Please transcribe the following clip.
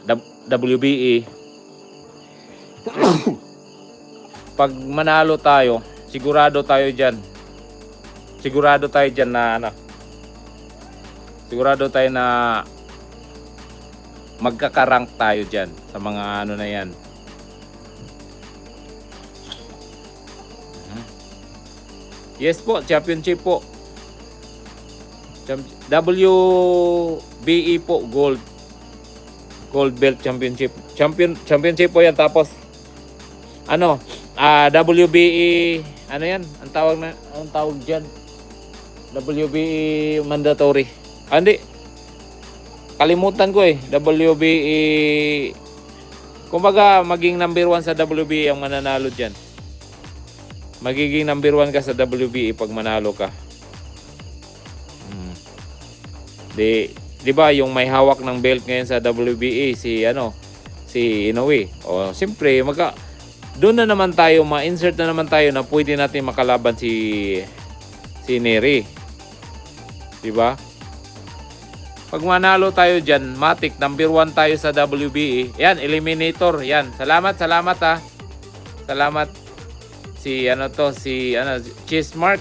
WBE. Pag manalo tayo, sigurado tayo dyan. Sigurado tayo dyan na ano. Sigurado tayo na magkakarank tayo dyan sa mga ano na yan. Yes po, championship po. WBE po, gold belt championship. Championship po yan. Tapos ano, WBE, ano yan? Ang tawag diyan. WBE mandatory. Hindi. Kalimutan ko eh. WBE, kumbaga maging number 1 sa WBE ang mananalo diyan. Magiging number 1 ka sa WBE pag manalo ka. Di ba yung may hawak ng belt ngayon sa WBA si Inoue. O siyempre doon na naman tayo ma-insert na naman tayo na pwede natin makalaban si Nery. Di ba? Pag manalo tayo diyan, matik number 1 tayo sa WBA. Yan, eliminator. Yan. Salamat ha. Salamat si Cheese Mark.